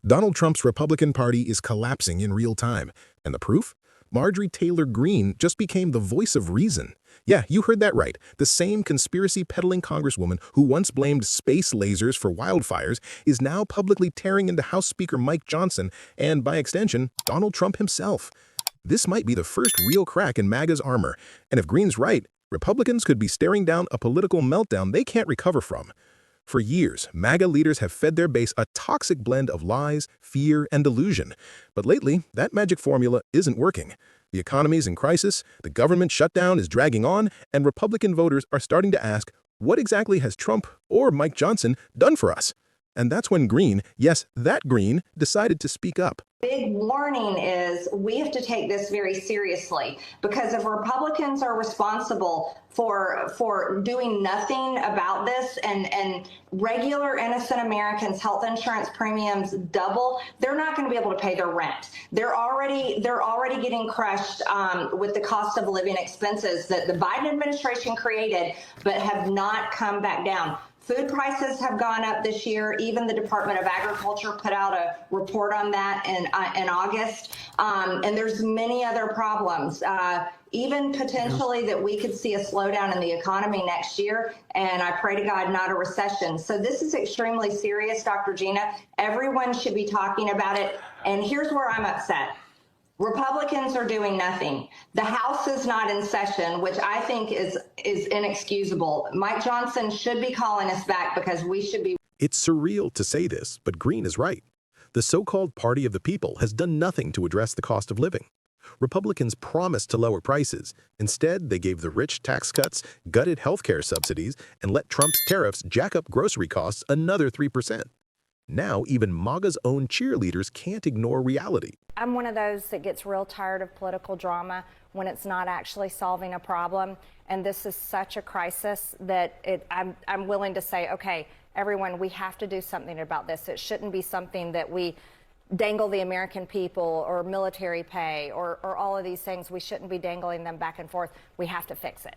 Donald Trump's Republican Party is collapsing in real time. And the proof? Marjorie Taylor Greene just became the voice of reason. Yeah, you heard that right. The same conspiracy-peddling congresswoman who once blamed space lasers for wildfires is now publicly tearing into House Speaker Mike Johnson and, by extension, Donald Trump himself. This might be the first real crack in MAGA's armor. And if Greene's right, Republicans could be staring down a political meltdown they can't recover from. For years, MAGA leaders have fed their base a toxic blend of lies, fear, and delusion. But lately, that magic formula isn't working. The economy's in crisis, the government shutdown is dragging on, and Republican voters are starting to ask, what exactly has Trump or Mike Johnson done for us? And that's when Greene, yes, that Greene, decided to speak up. Big warning is we have to take this very seriously, because if Republicans are responsible for doing nothing about this and regular innocent Americans' health insurance premiums double, they're not going to be able to pay their rent. They're already getting crushed with the cost of living expenses that the Biden administration created but have not come back down. Food prices have gone up this year. Even the Department of Agriculture put out a report on that in August. And there's many other problems. Even potentially that we could see a slowdown in the economy next year. And I pray to God, not a recession. So this is extremely serious, Dr. Gina. Everyone should be talking about it. And here's where I'm upset. Republicans are doing nothing. The House is not in session, which I think is inexcusable. Mike Johnson should be calling us back because we should be. It's surreal to say this, but Greene is right. The so-called Party of the People has done nothing to address the cost of living. Republicans promised to lower prices. Instead, they gave the rich tax cuts, gutted healthcare subsidies, and let Trump's tariffs jack up grocery costs another 3%. Now, even MAGA's own cheerleaders can't ignore reality. I'm one of those that gets real tired of political drama when it's not actually solving a problem. And this is such a crisis that I'm willing to say, okay, everyone, we have to do something about this. It shouldn't be something that we dangle the American people or military pay or all of these things. We shouldn't be dangling them back and forth. We have to fix it.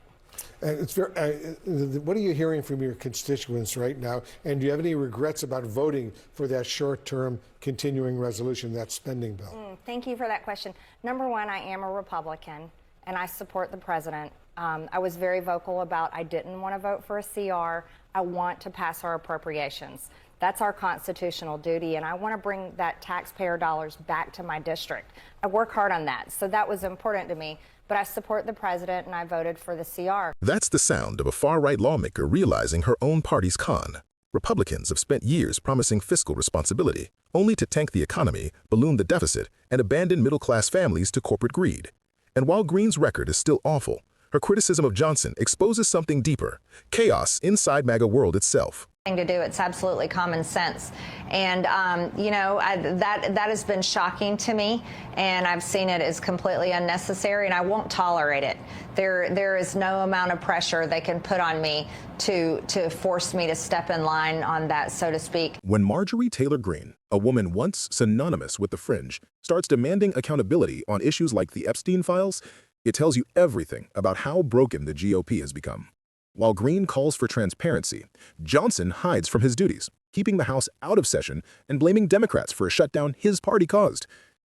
What are you hearing from your constituents right now? And do you have any regrets about voting for that short-term continuing resolution, that spending bill? Thank you for that question. Number one, I am a Republican, and I support the president. I was very vocal about I didn't want to vote for a CR. I want to pass our appropriations. That's our constitutional duty, and I want to bring that taxpayer dollars back to my district. I work hard on that, so that was important to me. But I support the president, and I voted for the CR. That's the sound of a far-right lawmaker realizing her own party's con. Republicans have spent years promising fiscal responsibility, only to tank the economy, balloon the deficit, and abandon middle-class families to corporate greed. And while Greene's record is still awful, her criticism of Johnson exposes something deeper: chaos inside MAGA world itself. To do. It's absolutely common sense. And, that has been shocking to me, and I've seen it as completely unnecessary, and I won't tolerate it. There is no amount of pressure they can put on me to force me to step in line on that, so to speak. When Marjorie Taylor Greene, a woman once synonymous with the fringe, starts demanding accountability on issues like the Epstein files, it tells you everything about how broken the GOP has become. While Greene calls for transparency, Johnson hides from his duties, keeping the House out of session and blaming Democrats for a shutdown his party caused.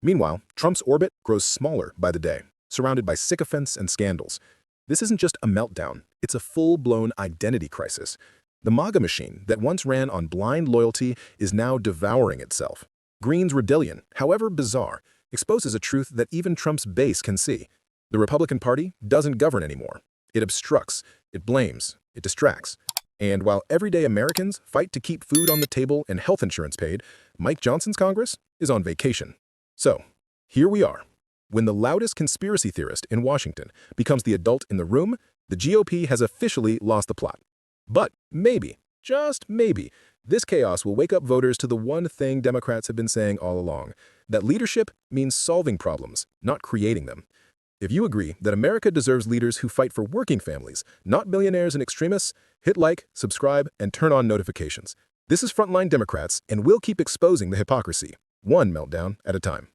Meanwhile, Trump's orbit grows smaller by the day, surrounded by sycophants and scandals. This isn't just a meltdown, it's a full-blown identity crisis. The MAGA machine that once ran on blind loyalty is now devouring itself. Greene's rebellion, however bizarre, exposes a truth that even Trump's base can see. The Republican Party doesn't govern anymore. It obstructs, it blames, it distracts. And while everyday Americans fight to keep food on the table and health insurance paid, Mike Johnson's Congress is on vacation. So, here we are. When the loudest conspiracy theorist in Washington becomes the adult in the room, the GOP has officially lost the plot. But maybe, just maybe, this chaos will wake up voters to the one thing Democrats have been saying all along, that leadership means solving problems, not creating them. If you agree that America deserves leaders who fight for working families, not millionaires and extremists, hit like, subscribe, and turn on notifications. This is Frontline Democrats, and we'll keep exposing the hypocrisy, one meltdown at a time.